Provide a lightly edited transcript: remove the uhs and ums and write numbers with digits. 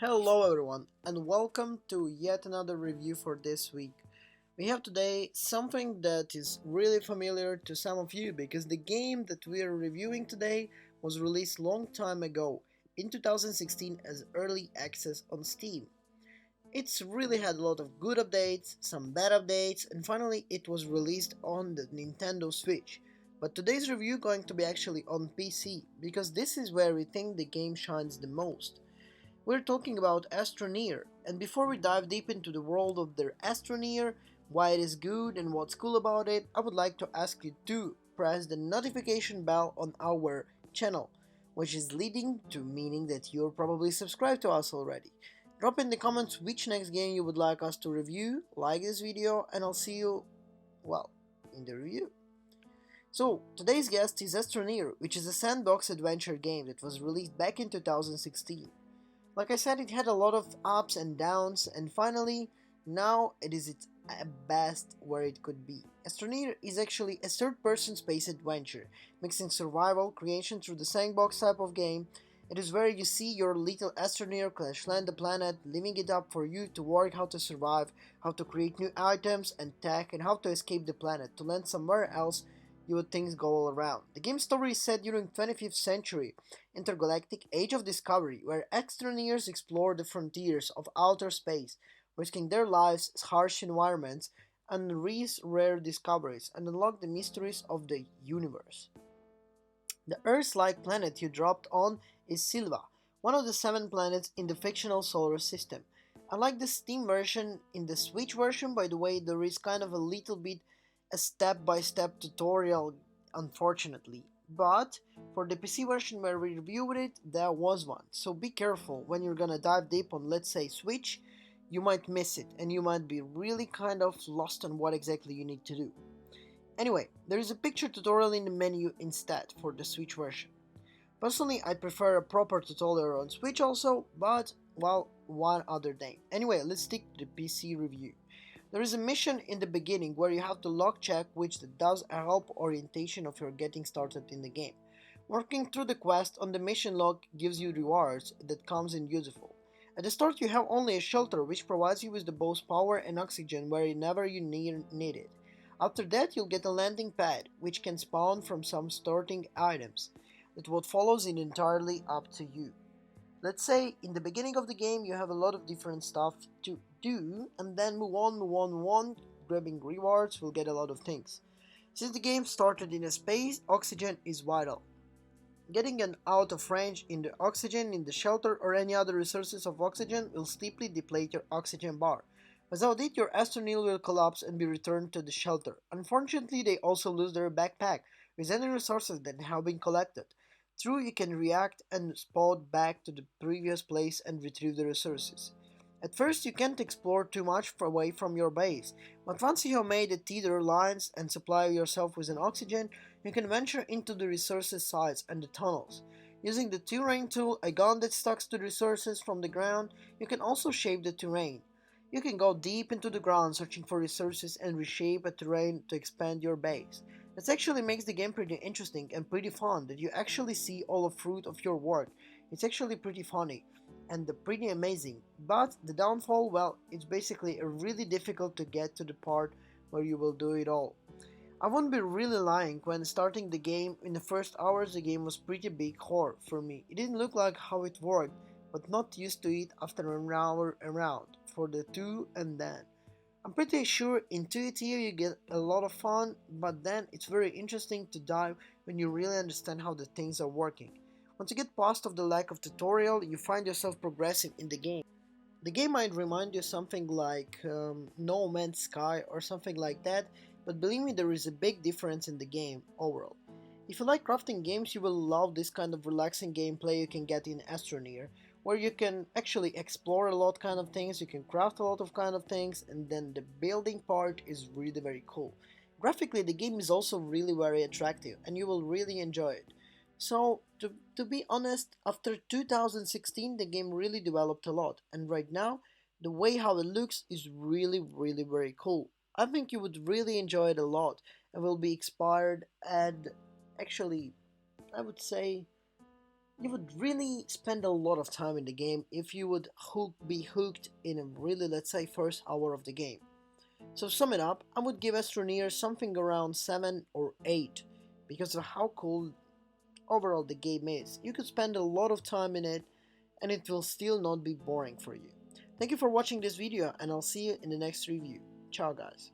Hello everyone and welcome to yet another review for this week. We have today something that is really familiar to some of you because the game that we are reviewing today was released long time ago in 2016 as early access on Steam. It's really had a lot of good updates, some bad updates, and finally it was released on the Nintendo Switch. But today's review going to be actually on PC because this is where we think the game shines the most. We're talking about Astroneer, and before we dive deep into the world of the Astroneer, why it is good and what's cool about it, I would like to ask you to press the notification bell on our channel, which is leading to meaning that you're probably subscribed to us already. Drop in the comments which next game you would like us to review, like this video, and I'll see you, well, in the review. So, today's guest is Astroneer, which is a sandbox adventure game that was released back in 2016. Like I said, it had a lot of ups and downs, and finally, now it is its best where it could be. Astroneer is actually a third-person space adventure, mixing survival, creation through the sandbox type of game. It is where you see your little Astroneer crash land the planet, leaving it up for you to work how to survive, how to create new items and tech, and how to escape the planet to land somewhere else you would think go all around. The game's story is set during 25th century intergalactic age of discovery, where astroneers explore the frontiers of outer space, risking their lives, harsh environments, and risk rare discoveries, and unlock the mysteries of the universe. The Earth-like planet you dropped on is Silva, one of the 7 planets in the fictional solar system. Unlike the Steam version, in the Switch version, by the way, there is kind of a little bit a step-by-step tutorial, unfortunately. But for the PC version where we reviewed it, there was one. So be careful when you're gonna dive deep on, let's say, Switch. You might miss it, and you might be really kind of lost on what exactly you need to do. Anyway, there is a picture tutorial in the menu instead for the Switch version. Personally, I prefer a proper tutorial on Switch also, but, well, one other day. Anyway, let's stick to the PC review. There is a mission in the beginning where you have to log check which does help orientation of your getting started in the game. Working through the quest on the mission log gives you rewards that comes in useful. At the start you have only a shelter which provides you with the both power and oxygen whenever you need it. After that you'll get a landing pad which can spawn from some starting items. That what follows is entirely up to you. Let's say in the beginning of the game you have a lot of different stuff to do and then move on, grabbing rewards will get a lot of things. Since the game started in a space, oxygen is vital. Getting an out of range in the oxygen in the shelter or any other resources of oxygen will steeply deplete your oxygen bar. Without it, your astroneer will collapse and be returned to the shelter. Unfortunately, they also lose their backpack with any resources that have been collected. True, you can react and spawn back to the previous place and retrieve the resources. At first, you can't explore too much away from your base, but once you have made the tether lines and supply yourself with an oxygen, you can venture into the resources sites and the tunnels. Using the terrain tool, a gun that sucks the resources from the ground, you can also shape the terrain. You can go deep into the ground searching for resources and reshape a terrain to expand your base. This actually makes the game pretty interesting and pretty fun that you actually see all the fruit of your work. It's actually pretty funny and pretty amazing. But the downfall, well, it's basically really difficult to get to the part where you will do it all. I wouldn't be really lying when starting the game. In the first hours the game was pretty big horror for me. It didn't look like how it worked, but not used to it after an hour around for the two and then. I'm pretty sure intuitive you get a lot of fun, but then it's very interesting to dive when you really understand how the things are working. Once you get past of the lack of tutorial, you find yourself progressing in the game. The game might remind you something like No Man's Sky or something like that, but believe me, there is a big difference in the game overall. If you like crafting games, you will love this kind of relaxing gameplay you can get in Astroneer, where you can actually explore a lot kind of things, you can craft a lot of kind of things, and then the building part is really very cool. Graphically, the game is also really very attractive, and you will really enjoy it. So, to be honest, after 2016 the game really developed a lot, and right now, the way how it looks is really very cool. I think you would really enjoy it a lot and will be inspired and actually, I would say, you would really spend a lot of time in the game if you would be hooked in a really, let's say, first hour of the game. So sum it up, I would give Astroneer something around 7 or 8 because of how cool overall the game is. You could spend a lot of time in it and it will still not be boring for you. Thank you for watching this video and I'll see you in the next review. Ciao guys.